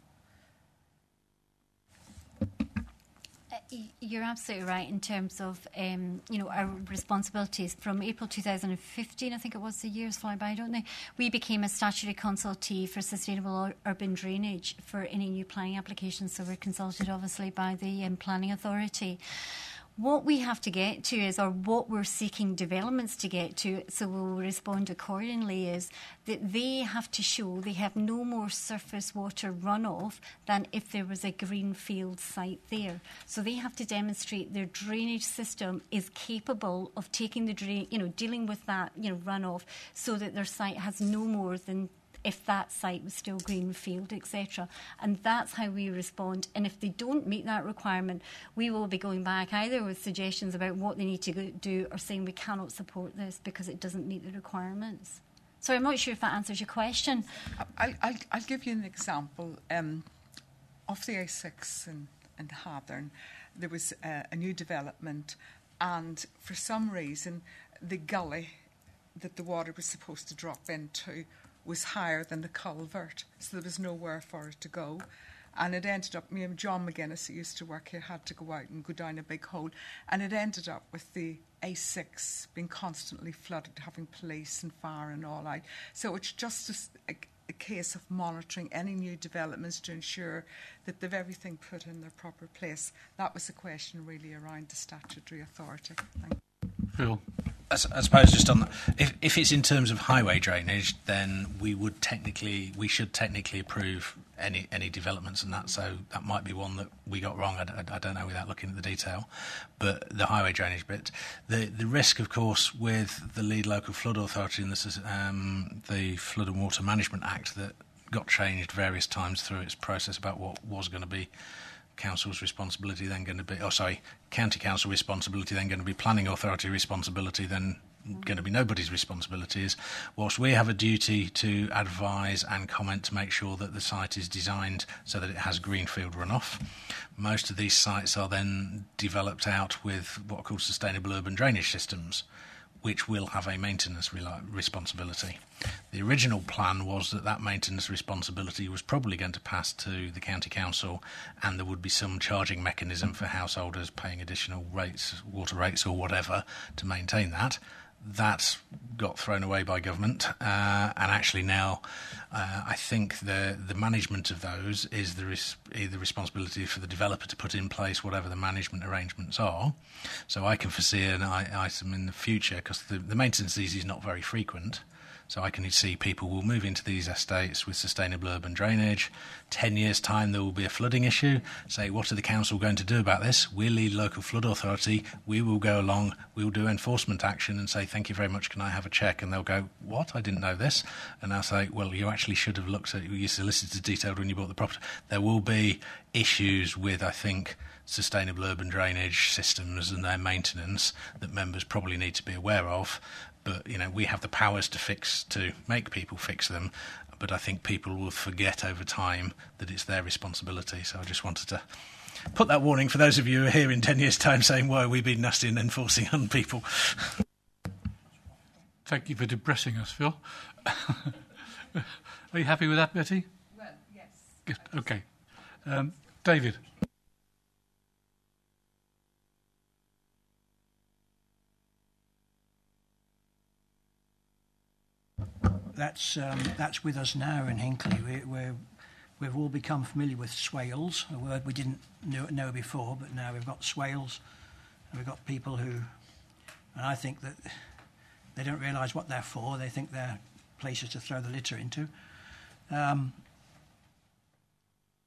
You're absolutely right in terms of our responsibilities. From April 2015, I think it was, the years fly by, don't they? We became a statutory consultee for sustainable urban drainage for any new planning applications, so we're consulted obviously by the planning authority. What we have to get to is, or what we're seeking developments to get to, so we'll respond accordingly, is that they have to show they have no more surface water runoff than if there was a greenfield site there. So they have to demonstrate their drainage system is capable of taking the dealing with that runoff, so that their site has no more than if that site was still greenfield, etc. And that's how we respond. And if they don't meet that requirement, we will be going back either with suggestions about what they need to do, or saying we cannot support this because it doesn't meet the requirements. So I'm not sure if that answers your question. I'll give you an example. Off the A6 in Hathern, there was a new development, and for some reason the gully that the water was supposed to drop into was higher than the culvert, so there was nowhere for it to go. And it ended up, me and John McGuinness, who used to work here, had to go out and go down a big hole, and it ended up with the A6 being constantly flooded, having police and fire and all out. So it's just a case of monitoring any new developments to ensure that they've everything put in their proper place. That was the question really around the statutory authority. Thank you. Phil. I suppose just on if it's in terms of highway drainage, then we should technically approve any developments and that. So that might be one that we got wrong. I don't know without looking at the detail, but the highway drainage bit, the risk, of course, with the lead local flood authority and the Flood and Water Management Act that got changed various times through its process about what was going to be council's responsibility, then going to be, county council responsibility, then going to be planning authority responsibility, then going to be nobody's responsibility, is whilst we have a duty to advise and comment to make sure that the site is designed so that it has greenfield runoff, most of these sites are then developed out with what are called sustainable urban drainage systems, which will have a maintenance responsibility. The original plan was that maintenance responsibility was probably going to pass to the county council, and there would be some charging mechanism for householders paying additional rates, water rates or whatever, to maintain that. That got thrown away by government, and actually now I think the management of those is the responsibility for the developer to put in place whatever the management arrangements are. So I can foresee an item in the future, because the maintenance of these is not very frequent. So I can see people will move into these estates with sustainable urban drainage. 10 years' time there will be a flooding issue. Say, what are the council going to do about this? We'll lead local flood authority. We will go along. We'll do enforcement action and say, thank you very much, can I have a check? And they'll go, what? I didn't know this. And I'll say, well, you actually should have looked at your solicitor detailed when you bought the property. There will be issues with, I think, sustainable urban drainage systems and their maintenance that members probably need to be aware of. But, we have the powers to make people fix them. But I think people will forget over time that it's their responsibility. So I just wanted to put that warning for those of you who are here in 10 years' time saying, why are we being nasty and enforcing on people? Thank you for depressing us, Phil. Are you happy with that, Betty? Well, yes. Good. Okay. David. That's with us now in Hinckley. We've all become familiar with swales, a word we didn't know before, but now we've got swales, and we've got people who, and I think that they don't realise what they're for. They think they're places to throw the litter into.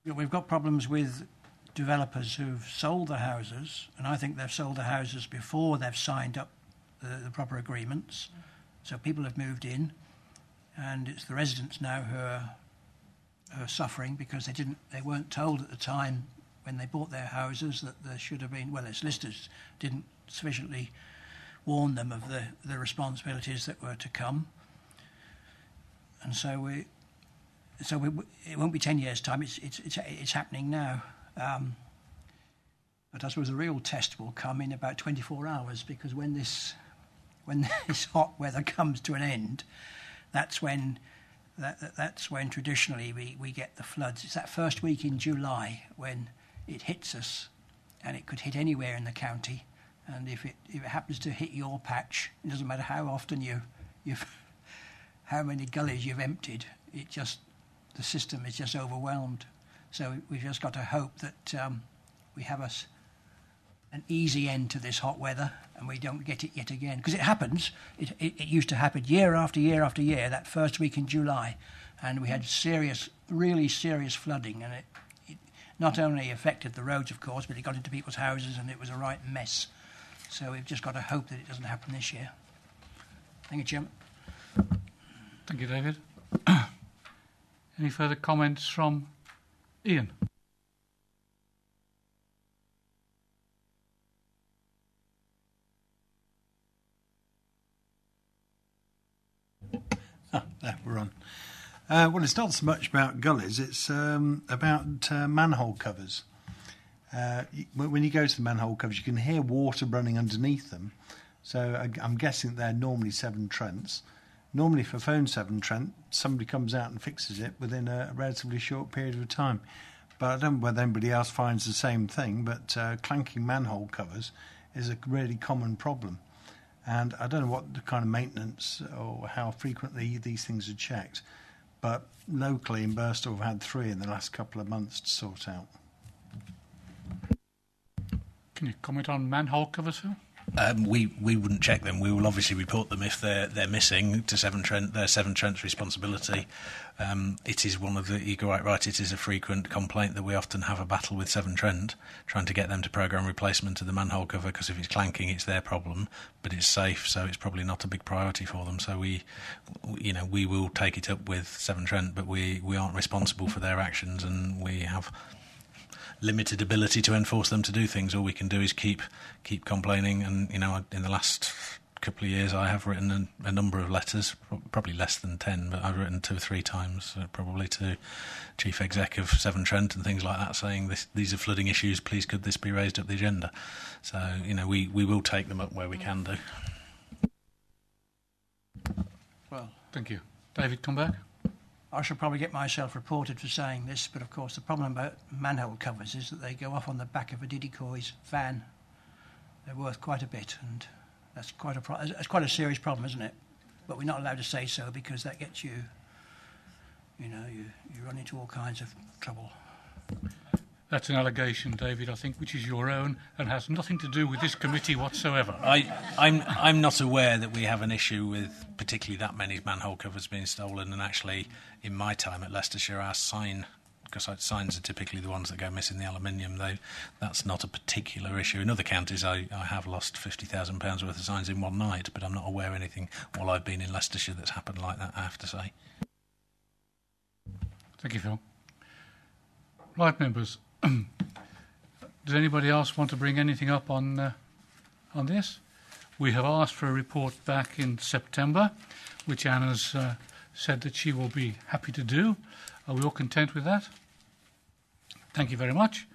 We've got problems with developers who've sold the houses, and I think they've sold the houses before they've signed up the proper agreements. So people have moved in, and it's the residents now who are suffering because they weren't told at the time when they bought their houses that there should have been, their solicitors didn't sufficiently warn them of the responsibilities that were to come. And so it won't be 10 years' time. It's happening now. But I suppose the real test will come in about 24 hours, because when this hot weather comes to an end, that's when traditionally we get the floods. It's that first week in July when it hits us, and it could hit anywhere in the county. And if it happens to hit your patch, it doesn't matter how often how many gullies you've emptied. The system is just overwhelmed. So we've just got to hope that we have an easy end to this hot weather, and we don't get it yet again. Because it happens. It used to happen year after year after year, that first week in July. And we had really serious flooding. And it not only affected the roads, of course, but it got into people's houses, and it was a right mess. So we've just got to hope that it doesn't happen this year. Thank you, Chairman. Thank you, David. Any further comments from Ian? We're on. Well, it's not so much about gullies, it's about manhole covers. When you go to the manhole covers, you can hear water running underneath them. So I'm guessing they're normally Severn Trents. Normally for phone Severn Trent, somebody comes out and fixes it within a relatively short period of time. But I don't know whether anybody else finds the same thing, but clanking manhole covers is a really common problem. And I don't know what the kind of maintenance or how frequently these things are checked, but locally in Birstall we've had 3 in the last couple of months to sort out. Can you comment on manhole covers, Phil? We wouldn't check them. We will obviously report them if they're missing to Severn Trent. They're Severn Trent's responsibility. It is one of the, you're quite right, it is a frequent complaint that we often have a battle with Severn Trent, trying to get them to programme replacement of the manhole cover, because if it's clanking, it's their problem, but it's safe, so it's probably not a big priority for them. So we will take it up with Severn Trent, but we aren't responsible for their actions, and we have limited ability to enforce them to do things. All we can do is keep complaining, and in the last couple of years I have written a number of letters, probably less than 10, but I've written 2 or 3 times probably to Chief Exec of Severn Trent and things like that, saying these are flooding issues, please could this be raised up the agenda. So we will take them up where we can do. Well, Thank you. David, come back. I shall probably get myself reported for saying this, but of course the problem about manhole covers is that they go off on the back of a Diddycoy's van. They're worth quite a bit, and that's quite a serious problem, isn't it? But we're not allowed to say so because that gets you run into all kinds of trouble. That's an allegation, David, I think, which is your own and has nothing to do with this committee whatsoever. I'm not aware that we have an issue with particularly that many manhole covers being stolen, and actually in my time at Leicestershire our sign, because signs are typically the ones that go missing, the aluminium, that's not a particular issue. In other counties I have lost £50,000 worth of signs in one night, but I'm not aware of anything while I've been in Leicestershire that's happened like that, I have to say. Thank you, Phil. Right, members. Does anybody else want to bring anything up on this? We have asked for a report back in September, which Anna's said that she will be happy to do. Are we all content with that? Thank you very much.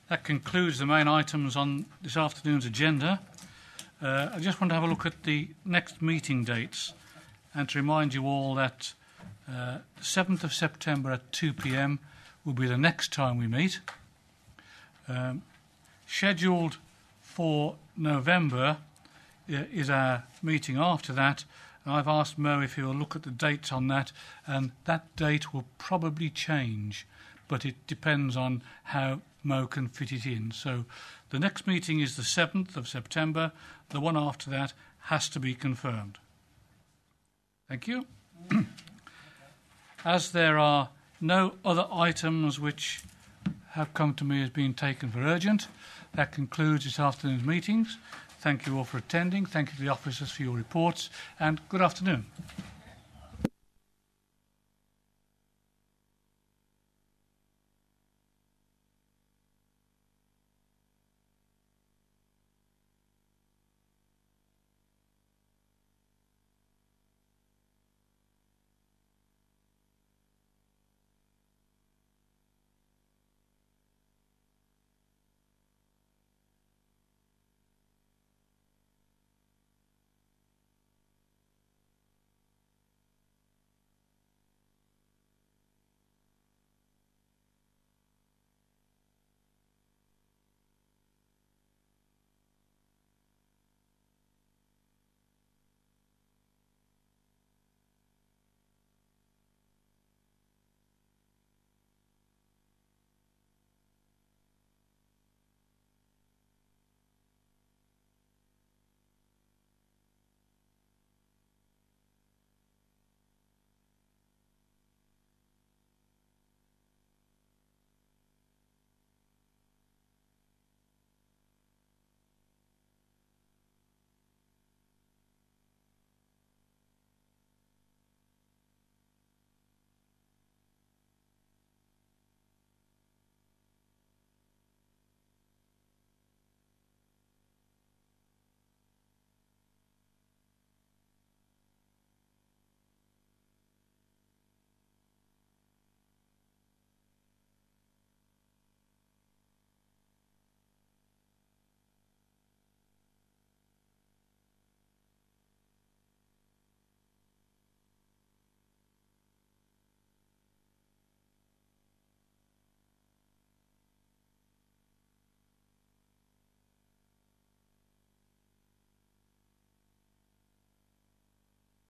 That concludes the main items on this afternoon's agenda. I just want to have a look at the next meeting dates and to remind you all that 7th of September at 2 p.m. will be the next time we meet. Scheduled for November is our meeting after that, and I've asked Mo if he will look at the dates on that, and that date will probably change, but it depends on how Mo can fit it in. So the next meeting is the 7th of September. The one after that has to be confirmed. Thank you. As there are no other items which have come to me as being taken for urgent, that concludes this afternoon's meetings. Thank you all for attending. Thank you to the officers for your reports, and good afternoon.